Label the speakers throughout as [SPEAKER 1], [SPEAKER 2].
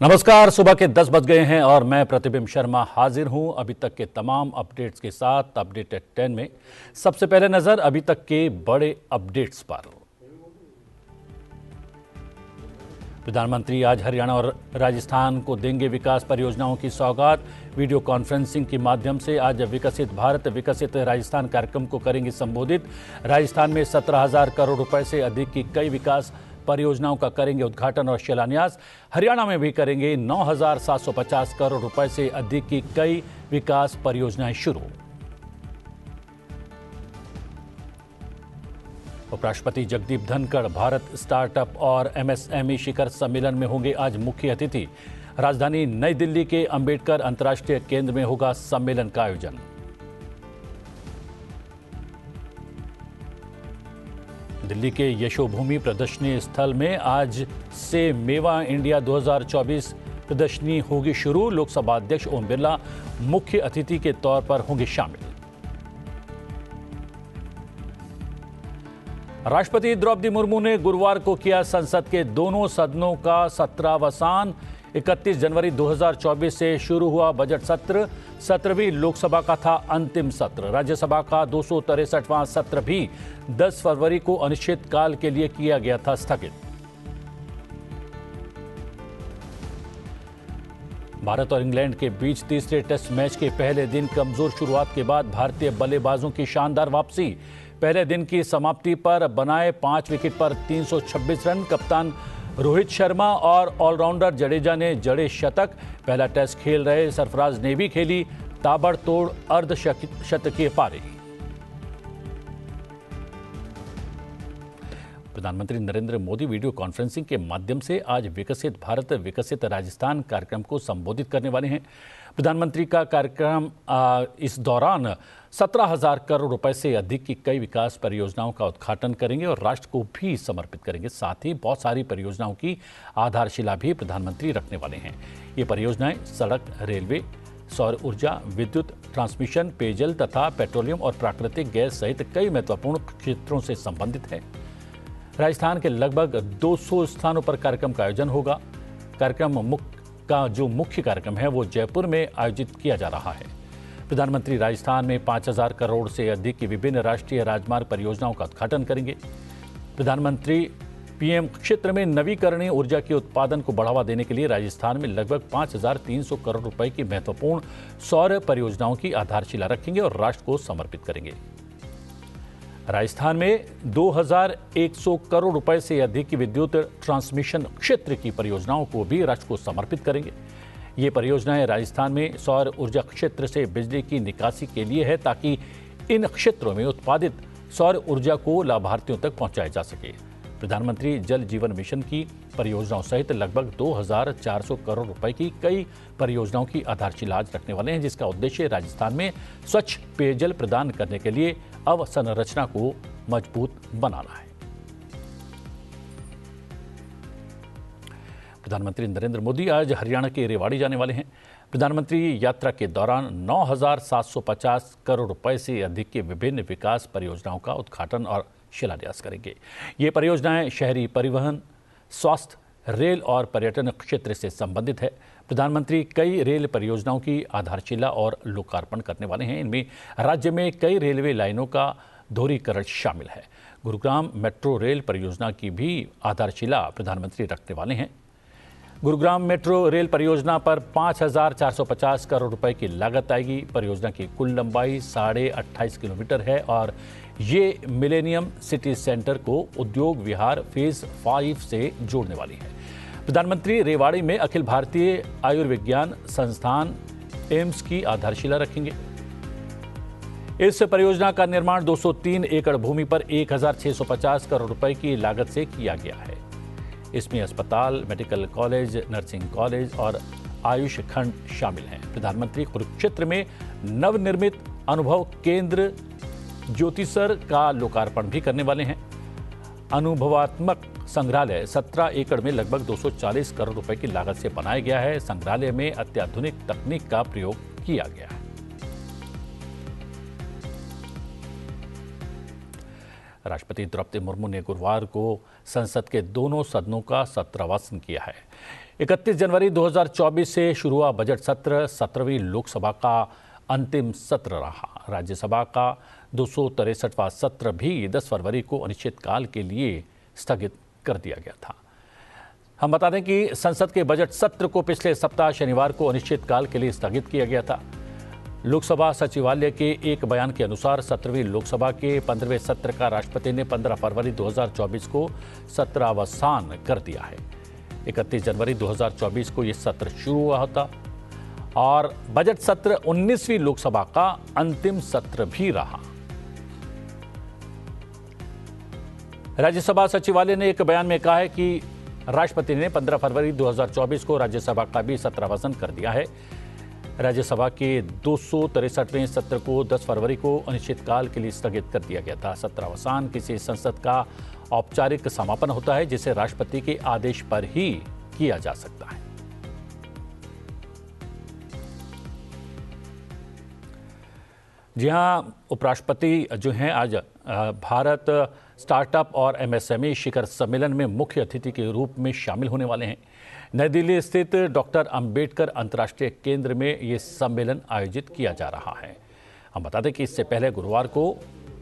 [SPEAKER 1] नमस्कार। सुबह के 10 बज गए हैं और मैं प्रतिबिंब शर्मा हाजिर हूं अभी तक के तमाम अपडेट्स के साथ। अपडेट एट 10 में सबसे पहले नजर अभी तक के बड़े अपडेट्स पर। प्रधानमंत्री आज हरियाणा और राजस्थान को देंगे विकास परियोजनाओं की सौगात। वीडियो कॉन्फ्रेंसिंग के माध्यम से आज विकसित भारत विकसित राजस्थान कार्यक्रम को करेंगे संबोधित। राजस्थान में 17,000 करोड़ रुपए से अधिक की कई विकास परियोजनाओं का करेंगे उद्घाटन और शिलान्यास। हरियाणा में भी करेंगे 9,750 करोड़ रुपए से अधिक की कई विकास परियोजनाएं शुरू। उपराष्ट्रपति जगदीप धनखड़ भारत स्टार्टअप और एमएसएमई शिखर सम्मेलन में होंगे आज मुख्य अतिथि। राजधानी नई दिल्ली के अंबेडकर अंतर्राष्ट्रीय केंद्र में होगा सम्मेलन का आयोजन। दिल्ली के यशोभूमि प्रदर्शनी स्थल में आज से मेवा इंडिया 2024 प्रदर्शनी होगी शुरू। लोकसभा अध्यक्ष ओम बिरला मुख्य अतिथि के तौर पर होंगे शामिल। राष्ट्रपति द्रौपदी मुर्मू ने गुरुवार को किया संसद के दोनों सदनों का सत्रावसान। 31 जनवरी 2024 से शुरू हुआ बजट सत्र 17वीं लोकसभा का था अंतिम सत्र। राज्यसभा का 263वां सत्र भी 10 फरवरी को अनिश्चितकाल के लिए किया गया था स्थगित। भारत और इंग्लैंड के बीच तीसरे टेस्ट मैच के पहले दिन कमजोर शुरुआत के बाद भारतीय बल्लेबाजों की शानदार वापसी। पहले दिन की समाप्ति पर बनाए 5 विकेट पर 326 रन। कप्तान रोहित शर्मा और ऑलराउंडर जडेजा ने जड़े शतक। पहला टेस्ट खेल रहे सरफराज ने भी खेली ताबड़तोड़ अर्धशतकीय पारी। प्रधानमंत्री नरेंद्र मोदी वीडियो कॉन्फ्रेंसिंग के माध्यम से आज विकसित भारत विकसित राजस्थान कार्यक्रम को संबोधित करने वाले हैं। प्रधानमंत्री का कार्यक्रम इस दौरान 17,000 करोड़ रुपए से अधिक की कई विकास परियोजनाओं का उद्घाटन करेंगे और राष्ट्र को भी समर्पित करेंगे। साथ ही बहुत सारी परियोजनाओं की आधारशिला भी प्रधानमंत्री रखने वाले हैं। ये परियोजनाएं सड़क, रेलवे, सौर ऊर्जा, विद्युत, ट्रांसमिशन, पेयजल तथा पेट्रोलियम और प्राकृतिक गैस सहित कई महत्वपूर्ण क्षेत्रों से संबंधित है। राजस्थान के लगभग 200 स्थानों पर कार्यक्रम का आयोजन होगा। कार्यक्रम का जो मुख्य कार्यक्रम है वो जयपुर में आयोजित किया जा रहा है। प्रधानमंत्री राजस्थान में 5,000 करोड़ से अधिक की विभिन्न राष्ट्रीय राजमार्ग परियोजनाओं का उद्घाटन करेंगे। प्रधानमंत्री पीएम क्षेत्र में नवीकरणीय ऊर्जा के उत्पादन को बढ़ावा देने के लिए राजस्थान में लगभग 5,300 करोड़ रुपए की महत्वपूर्ण सौर परियोजनाओं की आधारशिला रखेंगे और राष्ट्र को समर्पित करेंगे। राजस्थान में 2,100 करोड़ रुपए से अधिक की विद्युत ट्रांसमिशन क्षेत्र की परियोजनाओं को भी राष्ट्र को समर्पित करेंगे। ये परियोजनाएं राजस्थान में सौर ऊर्जा क्षेत्र से बिजली की निकासी के लिए है ताकि इन क्षेत्रों में उत्पादित सौर ऊर्जा को लाभार्थियों तक पहुंचाया जा सके। प्रधानमंत्री जल जीवन मिशन की परियोजनाओं सहित लगभग 2,400 करोड़ रुपए की कई परियोजनाओं की आधारशिला आज रखने वाले हैं, जिसका उद्देश्य राजस्थान में स्वच्छ पेयजल प्रदान करने के लिए अवसंरचना को मजबूत बनाना है। प्रधानमंत्री नरेंद्र मोदी आज हरियाणा के रेवाड़ी जाने वाले हैं। प्रधानमंत्री यात्रा के दौरान 9,750 करोड़ रुपए से अधिक की विभिन्न विकास परियोजनाओं का उद्घाटन और शिलान्यास करेंगे। ये परियोजनाएं शहरी परिवहन, स्वास्थ्य, रेल और पर्यटन क्षेत्र से संबंधित है। प्रधानमंत्री कई रेल परियोजनाओं की आधारशिला और लोकार्पण करने वाले हैं। इनमें राज्य में कई रेलवे लाइनों का दोहरीकरण शामिल है। गुरुग्राम मेट्रो रेल परियोजना की भी आधारशिला प्रधानमंत्री रखने वाले हैं। गुरुग्राम मेट्रो रेल परियोजना पर 5,450 करोड़ रुपए की लागत आएगी। परियोजना की कुल लंबाई 28.5 किलोमीटर है और ये मिलेनियम सिटी सेंटर को उद्योग विहार फेज 5 से जोड़ने वाली है। प्रधानमंत्री रेवाड़ी में अखिल भारतीय आयुर्विज्ञान संस्थान एम्स की आधारशिला रखेंगे। इस परियोजना का निर्माण 203 एकड़ भूमि पर 1,650 करोड़ रुपए की लागत से किया गया है। इसमें अस्पताल, मेडिकल कॉलेज, नर्सिंग कॉलेज और आयुष खंड शामिल हैं। प्रधानमंत्री कुरुक्षेत्र में नवनिर्मित अनुभव केंद्र ज्योतिसर का लोकार्पण भी करने वाले हैं। अनुभवात्मक संग्रहालय 17 एकड़ में लगभग 240 करोड़ रुपए की लागत से बनाया गया है। संग्रहालय में अत्याधुनिक तकनीक का प्रयोग किया गया है। राष्ट्रपति द्रौपदी मुर्मू ने गुरुवार को संसद के दोनों सदनों का सत्रावसान किया है। 31 जनवरी 2024 से शुरू हुआ बजट सत्र 17वीं लोकसभा का अंतिम सत्र रहा। राज्यसभा का 263वां सत्र भी 10 फरवरी को अनिश्चितकाल के लिए स्थगित कर दिया गया था। हम बता दें कि संसद के बजट सत्र को पिछले सप्ताह शनिवार को अनिश्चितकाल के लिए स्थगित किया गया था। लोकसभा सचिवालय के एक बयान के अनुसार 17वीं लोकसभा के 15वें सत्र का राष्ट्रपति ने 15 फरवरी 2024 को सत्रावसान कर दिया है। 31 जनवरी 2024 को यह सत्र शुरू हुआ था और बजट सत्र 19वीं लोकसभा का अंतिम सत्र भी रहा। राज्यसभा सचिवालय ने एक बयान में कहा है कि राष्ट्रपति ने 15 फरवरी 2024 को राज्यसभा का भी सत्रावसान कर दिया है। राज्यसभा के 263वें सत्र को 10 फरवरी को अनिश्चितकाल के लिए स्थगित कर दिया गया था। सत्रावसान किसी संसद का औपचारिक समापन होता है जिसे राष्ट्रपति के आदेश पर ही किया जा सकता है। जी हां, उपराष्ट्रपति जो हैं आज भारत स्टार्टअप और एमएसएमई शिखर सम्मेलन में मुख्य अतिथि के रूप में शामिल होने वाले हैं। नई दिल्ली स्थित डॉक्टर अंबेडकर अंतर्राष्ट्रीय केंद्र में ये सम्मेलन आयोजित किया जा रहा है। हम बता दें कि इससे पहले गुरुवार को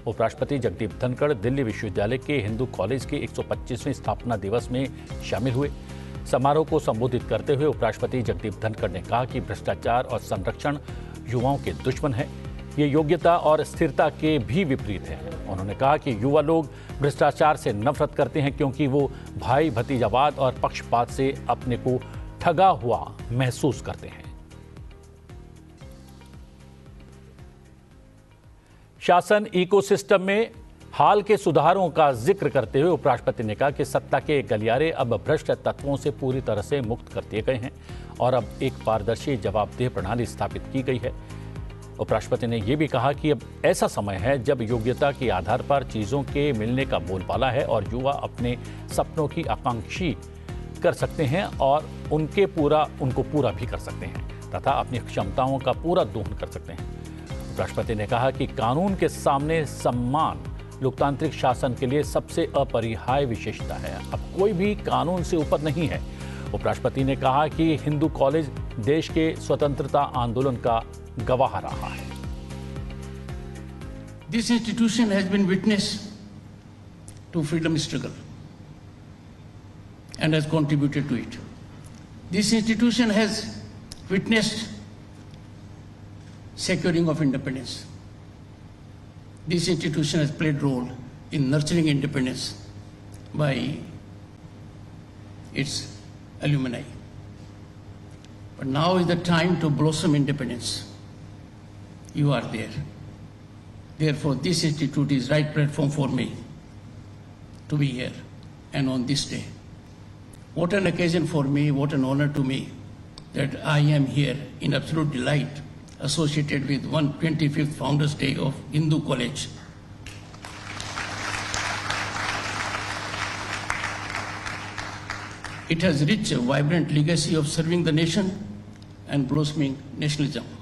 [SPEAKER 1] उपराष्ट्रपति जगदीप धनखड़ दिल्ली विश्वविद्यालय के हिंदू कॉलेज के 125वें स्थापना दिवस में शामिल हुए। समारोह को संबोधित करते हुए उपराष्ट्रपति जगदीप धनखड़ ने कहा कि भ्रष्टाचार और संरक्षण युवाओं के दुश्मन है। ये योग्यता और स्थिरता के भी विपरीत है। उन्होंने कहा कि युवा लोग भ्रष्टाचार से नफरत करते हैं क्योंकि वो भाई भतीजावाद और पक्षपात से अपने को ठगा हुआ महसूस करते हैं। शासन इकोसिस्टम में हाल के सुधारों का जिक्र करते हुए उपराष्ट्रपति ने कहा कि सत्ता के गलियारे अब भ्रष्ट तत्वों से पूरी तरह से मुक्त कर दिए गए हैं और अब एक पारदर्शी जवाबदेह प्रणाली स्थापित की गई है। उपराष्ट्रपति ने यह भी कहा कि अब ऐसा समय है जब योग्यता के आधार पर चीज़ों के मिलने का बोलबाला है और युवा अपने सपनों की आकांक्षी कर सकते हैं और उनको पूरा भी कर सकते हैं तथा अपनी क्षमताओं का पूरा दोहन कर सकते हैं। उपराष्ट्रपति ने कहा कि कानून के सामने सम्मान लोकतांत्रिक शासन के लिए सबसे अपरिहार्य विशेषता है। अब कोई भी कानून से ऊपर नहीं है। उपराष्ट्रपति ने कहा कि हिंदू कॉलेज देश के स्वतंत्रता आंदोलन का गवाह रहा है।
[SPEAKER 2] This institution has been witness to freedom struggle and has contributed to it. This institution has witnessed securing of independence. This institution has played role in nurturing independence by its alumni. But now is the time to blossom independence. You are there. Therefore, this institute is right platform for me to be here and on this day. What an occasion for me, what an honor to me that I am here in absolute delight associated with 125th Founders Day of Hindu College. It has rich, vibrant legacy of serving the nation and blossoming nationalism.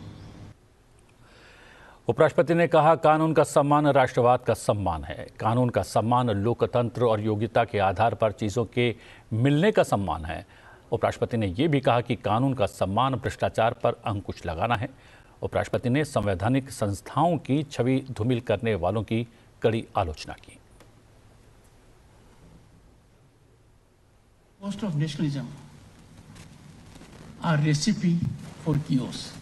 [SPEAKER 1] उपराष्ट्रपति ने कहा, कानून का सम्मान राष्ट्रवाद का सम्मान है। कानून का सम्मान लोकतंत्र और योग्यता के आधार पर चीज़ों के मिलने का सम्मान है। उपराष्ट्रपति ने यह भी कहा कि कानून का सम्मान भ्रष्टाचार पर अंकुश लगाना है। उपराष्ट्रपति ने संवैधानिक संस्थाओं की छवि धूमिल करने वालों की कड़ी आलोचना की।
[SPEAKER 2] Most of nationalism are recipe for chaos.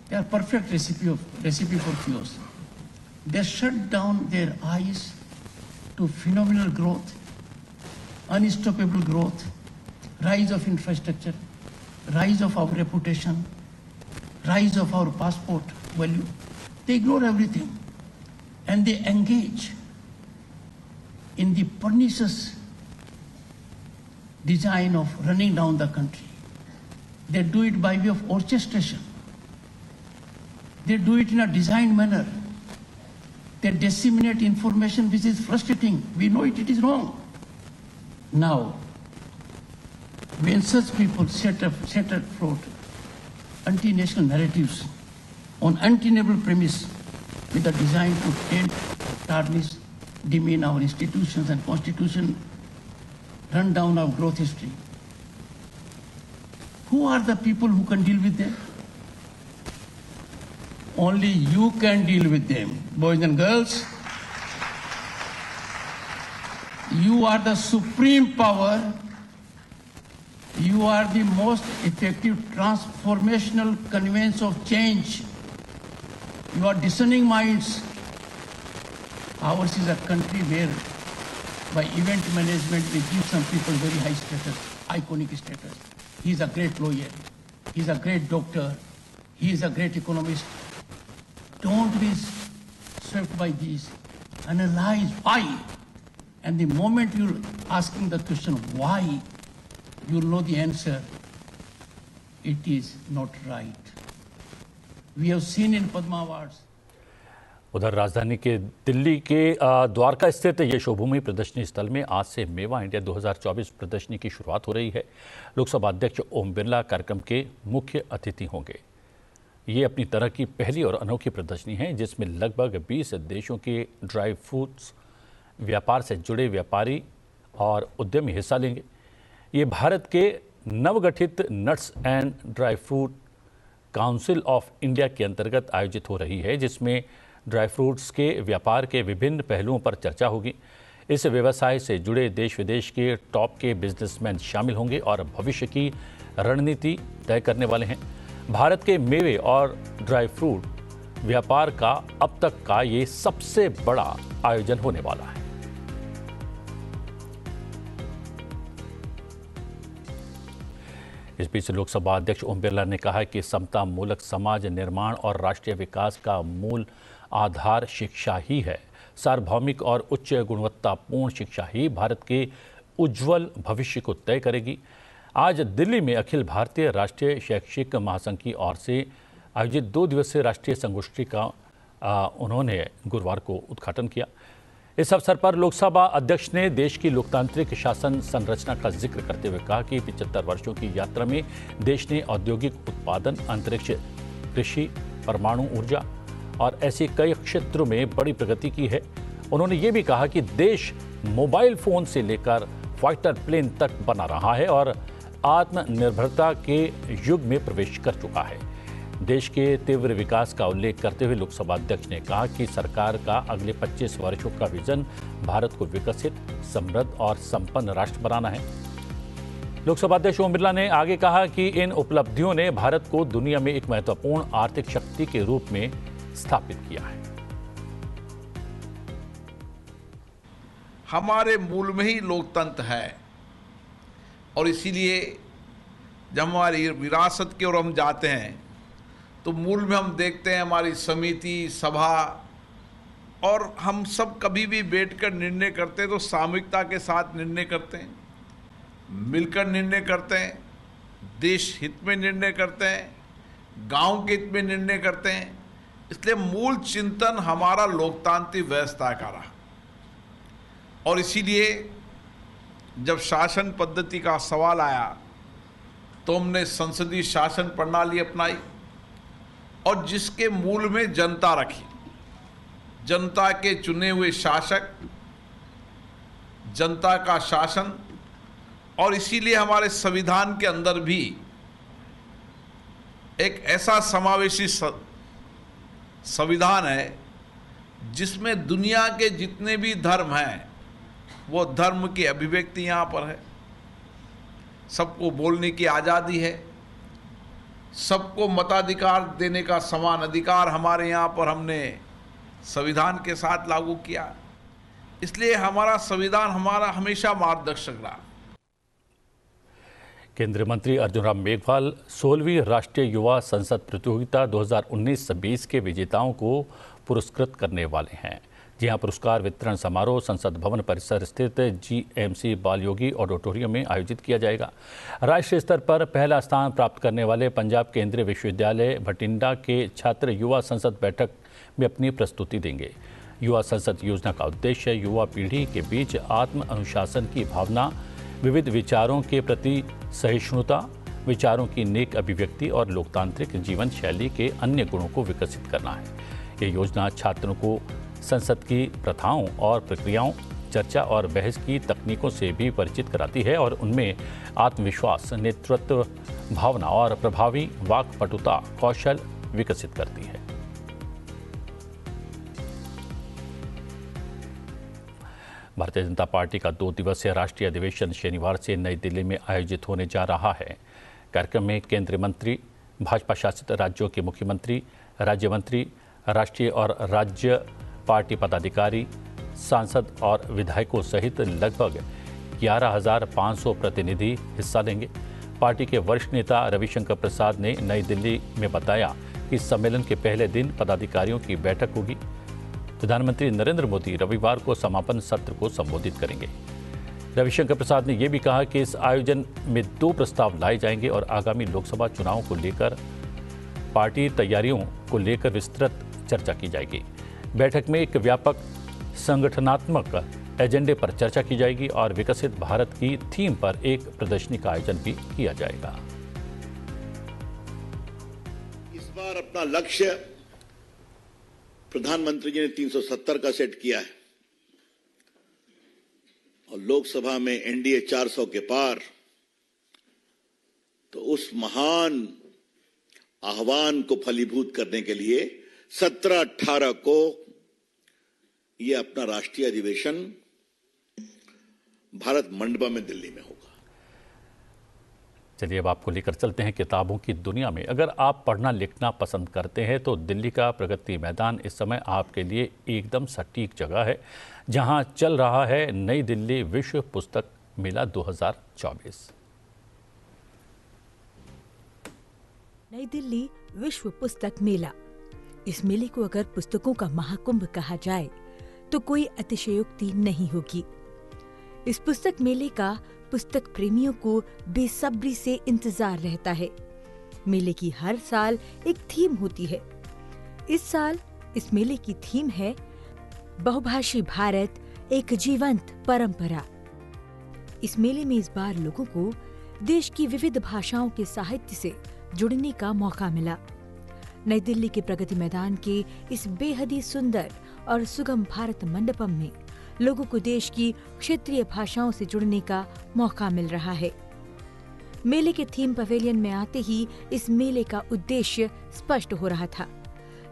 [SPEAKER 2] They are perfect recipe for chaos. They shut down their eyes to phenomenal growth, unstoppable growth, rise of infrastructure, rise of our reputation, rise of our passport value. They ignore everything and they engage in the pernicious design of running down the country. They do it by way of orchestration. They do it in a designed manner. They disseminate information which is frustrating. We know it is wrong. Now, when such people set afloat anti-national narratives on untenable premise with a design to taint, tarnish, demean our institutions and constitution, run down our growth history, Who are the people who can deal with them? Only you can deal with them. Boys and girls, you are the supreme power. You are the most effective transformational conveyance of change. You are discerning minds. Ours is a country where by event management we give some people very high status, iconic status. He is a great lawyer. He is a great doctor. He is a great economist. Don't be swept by these. Analyze why. And the moment you're asking the question why, you'll know the answer. It is not right. We have seen in Padma Awards.
[SPEAKER 1] उधर राजधानी के दिल्ली के द्वारका स्थित यशोभूमि प्रदर्शनी स्थल में आज से मेवा इंडिया 2024 प्रदर्शनी की शुरुआत हो रही है। लोकसभा अध्यक्ष ओम बिरला कार्यक्रम के मुख्य अतिथि होंगे। ये अपनी तरह की पहली और अनोखी प्रदर्शनी है जिसमें लगभग 20 देशों के ड्राई फ्रूट्स व्यापार से जुड़े व्यापारी और उद्यमी हिस्सा लेंगे। ये भारत के नवगठित nuts and dry fruit council of India के अंतर्गत आयोजित हो रही है, जिसमें ड्राई फ्रूट्स के व्यापार के विभिन्न पहलुओं पर चर्चा होगी। इस व्यवसाय से जुड़े देश विदेश के टॉप के बिजनेसमैन शामिल होंगे और भविष्य की रणनीति तय करने वाले हैं। भारत के मेवे और ड्राई फ्रूट व्यापार का अब तक का ये सबसे बड़ा आयोजन होने वाला है। इस बीच लोकसभा अध्यक्ष ओम बिरला ने कहा कि समता मूलक समाज निर्माण और राष्ट्रीय विकास का मूल आधार शिक्षा ही है। सार्वभौमिक और उच्च गुणवत्तापूर्ण शिक्षा ही भारत के उज्जवल भविष्य को तय करेगी। आज दिल्ली में अखिल भारतीय राष्ट्रीय शैक्षिक महासंघ की ओर से आयोजित 2 दिवसीय राष्ट्रीय संगोष्ठी का उन्होंने गुरुवार को उद्घाटन किया। इस अवसर पर लोकसभा अध्यक्ष ने देश की लोकतांत्रिक शासन संरचना का जिक्र करते हुए कहा कि 75 वर्षों की यात्रा में देश ने औद्योगिक उत्पादन, अंतरिक्ष, कृषि, परमाणु ऊर्जा और ऐसे कई क्षेत्रों में बड़ी प्रगति की है। उन्होंने ये भी कहा कि देश मोबाइल फोन से लेकर फाइटर प्लेन तक बना रहा है और आत्मनिर्भरता के युग में प्रवेश कर चुका है। देश के तीव्र विकास का उल्लेख करते हुए लोकसभा अध्यक्ष ने कहा कि सरकार का अगले 25 वर्षों का विजन भारत को विकसित, समृद्ध और संपन्न राष्ट्र बनाना है। लोकसभा अध्यक्ष ओम बिरला ने आगे कहा कि इन उपलब्धियों ने भारत को दुनिया में एक महत्वपूर्ण आर्थिक शक्ति के रूप में स्थापित किया है।
[SPEAKER 3] हमारे मूल में ही लोकतंत्र है और इसीलिए जब हमारी विरासत की ओर हम जाते हैं तो मूल में हम देखते हैं हमारी समिति, सभा और हम सब कभी भी बैठकर निर्णय करते हैं तो सामूहिकता के साथ निर्णय करते हैं, मिलकर निर्णय करते हैं, देश हित में निर्णय करते हैं, गांव के हित में निर्णय करते हैं। इसलिए मूल चिंतन हमारा लोकतांत्रिक व्यवस्था का रहा और इसीलिए जब शासन पद्धति का सवाल आया तो हमने संसदीय शासन प्रणाली अपनाई और जिसके मूल में जनता रखी, जनता के चुने हुए शासक, जनता का शासन। और इसीलिए हमारे संविधान के अंदर भी एक ऐसा समावेशी संविधान है जिसमें दुनिया के जितने भी धर्म हैं वो धर्म की अभिव्यक्ति यहाँ पर है। सबको बोलने की आज़ादी है, सबको मताधिकार देने का समान अधिकार हमारे यहाँ पर हमने संविधान के साथ लागू किया। इसलिए हमारा संविधान हमारा हमेशा मार्गदर्शक रहा।
[SPEAKER 1] केंद्रीय मंत्री अर्जुन राम मेघवाल 16वीं राष्ट्रीय युवा संसद प्रतियोगिता 2019-20 के विजेताओं को पुरस्कृत करने वाले हैं। जी हां, पुरस्कार वितरण समारोह संसद भवन परिसर स्थित GMC बालयोगी ऑडिटोरियम में आयोजित किया जाएगा। राष्ट्रीय स्तर पर पहला स्थान प्राप्त करने वाले पंजाब केंद्रीय विश्वविद्यालय भटिंडा के छात्र युवा संसद बैठक में अपनी प्रस्तुति देंगे। युवा संसद योजना का उद्देश्य युवा पीढ़ी के बीच आत्म अनुशासन की भावना, विविध विचारों के प्रति सहिष्णुता, विचारों की नेक अभिव्यक्ति और लोकतांत्रिक जीवन शैली के अन्य गुणों को विकसित करना है। ये योजना छात्रों को संसद की प्रथाओं और प्रक्रियाओं, चर्चा और बहस की तकनीकों से भी परिचित कराती है और उनमें आत्मविश्वास, नेतृत्व भावना और प्रभावी वाक्पटुता कौशल विकसित करती है। भारतीय जनता पार्टी का 2 दिवसीय राष्ट्रीय अधिवेशन शनिवार से नई दिल्ली में आयोजित होने जा रहा है। कार्यक्रम में केंद्रीय मंत्री, भाजपा शासित राज्यों के मुख्यमंत्री, राज्य मंत्री, राष्ट्रीय और राज्य पार्टी पदाधिकारी, सांसद और विधायकों सहित लगभग 11,500 प्रतिनिधि हिस्सा लेंगे। पार्टी के वरिष्ठ नेता रविशंकर प्रसाद ने नई दिल्ली में बताया कि सम्मेलन के पहले दिन पदाधिकारियों की बैठक होगी। प्रधानमंत्री नरेंद्र मोदी रविवार को समापन सत्र को संबोधित करेंगे। रविशंकर प्रसाद ने यह भी कहा कि इस आयोजन में 2 प्रस्ताव लाए जाएंगे और आगामी लोकसभा चुनाव को लेकर पार्टी तैयारियों को लेकर विस्तृत चर्चा की जाएगी। बैठक में एक व्यापक संगठनात्मक एजेंडे पर चर्चा की जाएगी और विकसित भारत की थीम पर एक प्रदर्शनी का आयोजन भी किया जाएगा।
[SPEAKER 4] इस बार अपना लक्ष्य प्रधानमंत्री जी ने 370 का सेट किया है और लोकसभा में एनडीए 400 के पार। तो उस महान आह्वान को फलीभूत करने के लिए 17-18 को यह अपना राष्ट्रीय अधिवेशन भारत मंडपम में दिल्ली में होगा।
[SPEAKER 1] चलिए अब आपको लेकर चलते हैं किताबों की दुनिया में। अगर आप पढ़ना लिखना पसंद करते हैं तो दिल्ली का प्रगति मैदान इस समय आपके लिए एकदम सटीक जगह है, जहां चल रहा है नई दिल्ली विश्व पुस्तक मेला 2024।
[SPEAKER 5] नई दिल्ली विश्व पुस्तक मेला। इस मेले को अगर पुस्तकों का महाकुंभ कहा जाए तो कोई अतिशयोक्ति नहीं होगी। इस पुस्तक मेले का पुस्तक प्रेमियों को बेसब्री से इंतजार रहता है। मेले की हर साल एक थीम होती है। इस साल इस मेले की थीम है बहुभाषी भारत, एक जीवंत परंपरा। इस मेले में इस बार लोगों को देश की विविध भाषाओं के साहित्य से जुड़ने का मौका मिला। नई दिल्ली के प्रगति मैदान के इस बेहद ही सुंदर और सुगम भारत मंडपम में लोगों को देश की क्षेत्रीय भाषाओं से जुड़ने का मौका मिल रहा है। मेले के थीम पवेलियन में आते ही इस मेले का उद्देश्य स्पष्ट हो रहा था।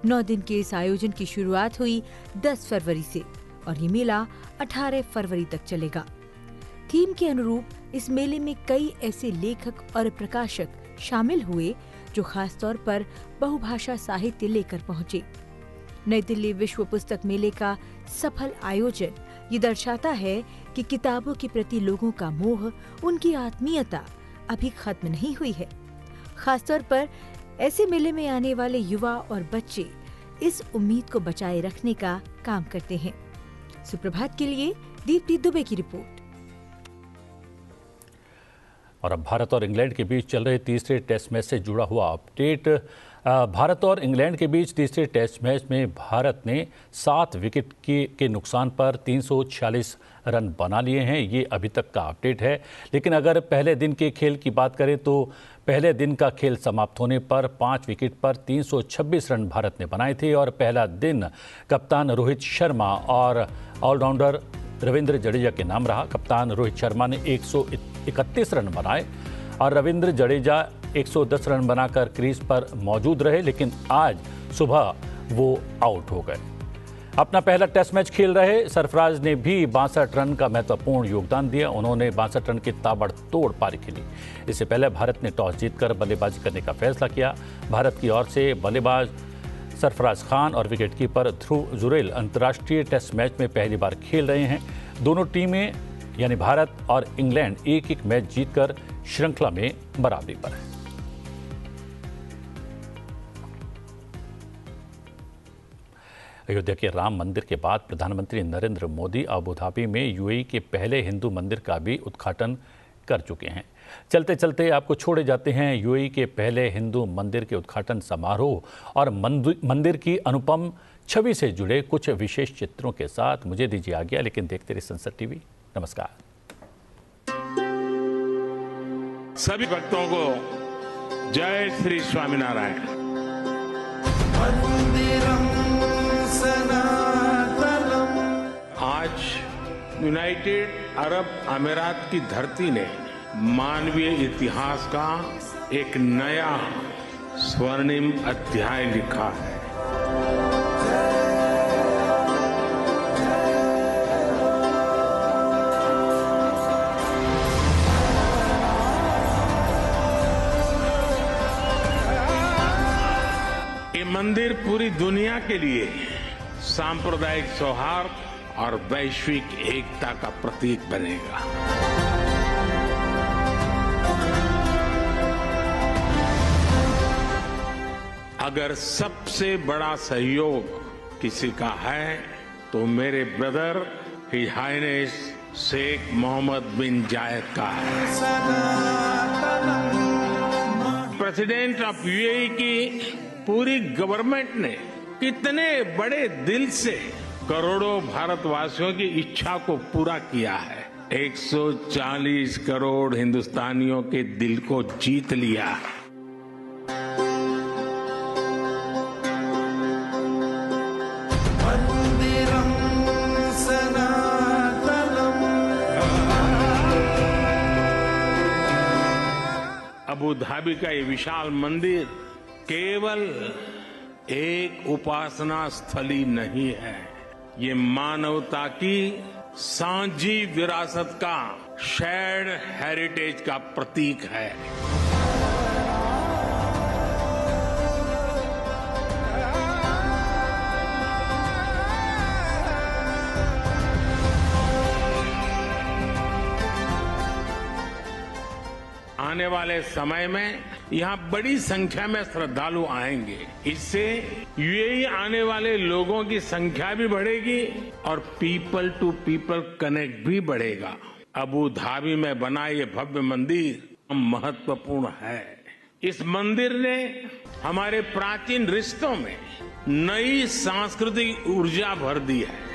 [SPEAKER 5] 9 दिन के इस आयोजन की शुरुआत हुई 10 फरवरी से और ये मेला 18 फरवरी तक चलेगा। थीम के अनुरूप इस मेले में कई ऐसे लेखक और प्रकाशक शामिल हुए जो खास तौर पर बहुभाषा साहित्य लेकर पहुंचे। नई दिल्ली विश्व पुस्तक मेले का सफल आयोजन ये दर्शाता है कि किताबों के प्रति लोगों का मोह, उनकी आत्मीयता अभी खत्म नहीं हुई है। खासतौर पर ऐसे मेले में आने वाले युवा और बच्चे इस उम्मीद को बचाए रखने का काम करते हैं। सुप्रभात के लिए दीप्ति दुबे की रिपोर्ट।
[SPEAKER 1] और अब भारत और इंग्लैंड के बीच चल रहे तीसरे टेस्ट मैच से जुड़ा हुआ अपडेट। भारत और इंग्लैंड के बीच तीसरे टेस्ट मैच में भारत ने 7 विकेट के नुकसान पर 346 रन बना लिए हैं। ये अभी तक का अपडेट है। लेकिन अगर पहले दिन के खेल की बात करें तो पहले दिन का खेल समाप्त होने पर 5 विकेट पर 326 रन भारत ने बनाए थे और पहला दिन कप्तान रोहित शर्मा और ऑलराउंडर रविंद्र जडेजा के नाम रहा। कप्तान रोहित शर्मा ने 131 रन बनाए और रविंद्र जडेजा 110 रन बनाकर क्रीज पर मौजूद रहे, लेकिन आज सुबह वो आउट हो गए। अपना पहला टेस्ट मैच खेल रहे सरफराज ने भी 62 रन का महत्वपूर्ण योगदान दिया। उन्होंने 62 रन की ताबड़तोड़ पारी खेली। इससे पहले भारत ने टॉस जीतकर बल्लेबाजी करने का फैसला किया। भारत की ओर से बल्लेबाज सरफराज खान और विकेटकीपर ध्रुव जुरेल अंतर्राष्ट्रीय टेस्ट मैच में पहली बार खेल रहे हैं। दोनों टीमें यानी भारत और इंग्लैंड एक मैच जीतकर श्रृंखला में बराबरी पर है। अयोध्या के राम मंदिर के बाद प्रधानमंत्री नरेंद्र मोदी अबू धाबी में यूएई के पहले हिंदू मंदिर का भी उद्घाटन कर चुके हैं। चलते चलते आपको छोड़े जाते हैं यूएई के पहले हिंदू मंदिर के उद्घाटन समारोह और मंदिर की अनुपम छवि से जुड़े कुछ विशेष चित्रों के साथ। मुझे दीजिए आज्ञा, लेकिन देखते रहिए संसद टीवी। नमस्कार।
[SPEAKER 6] सभी भक्तों को जय श्री स्वामीनारायण। आज यूनाइटेड अरब अमीरात की धरती ने मानवीय इतिहास का एक नया स्वर्णिम अध्याय लिखा है। ये मंदिर पूरी दुनिया के लिए सांप्रदायिक सौहार्द और वैश्विक एकता का प्रतीक बनेगा। अगर सबसे बड़ा सहयोग किसी का है तो मेरे brother his highness Sheikh Mohammed bin Zayed का है। प्रेसिडेंट ऑफ यूएई की पूरी गवर्नमेंट ने कितने बड़े दिल से करोड़ों भारतवासियों की इच्छा को पूरा किया है। 140 करोड़ हिंदुस्तानियों के दिल को जीत लिया। अबू धाबी का ये विशाल मंदिर केवल एक उपासना स्थली नहीं है, ये मानवता की सांझी विरासत का शेयर्ड हेरिटेज का प्रतीक है। आने वाले समय में यहाँ बड़ी संख्या में श्रद्धालु आएंगे। इससे यूएई आने वाले लोगों की संख्या भी बढ़ेगी और पीपल टू पीपल कनेक्ट भी बढ़ेगा। अबू धाबी में बना ये भव्य मंदिर महत्वपूर्ण है। इस मंदिर ने हमारे प्राचीन रिश्तों में नई सांस्कृतिक ऊर्जा भर दी है।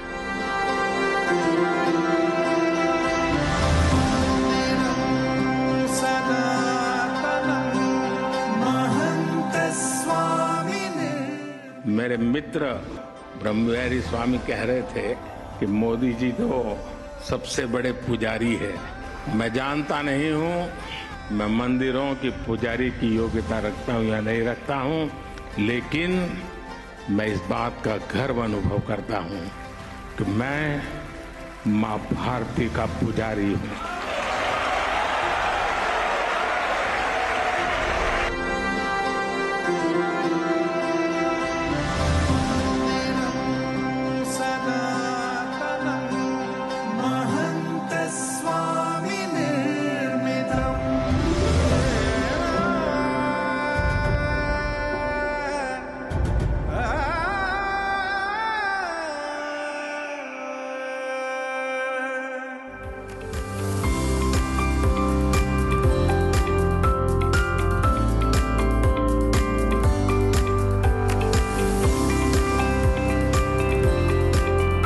[SPEAKER 6] मेरे मित्र ब्रह्मविहारी स्वामी कह रहे थे कि मोदी जी तो सबसे बड़े पुजारी है। मैं जानता नहीं हूं मैं मंदिरों की पुजारी की योग्यता रखता हूं या नहीं रखता हूं, लेकिन मैं इस बात का गर्व अनुभव करता हूं कि मैं मां भारती का पुजारी हूं।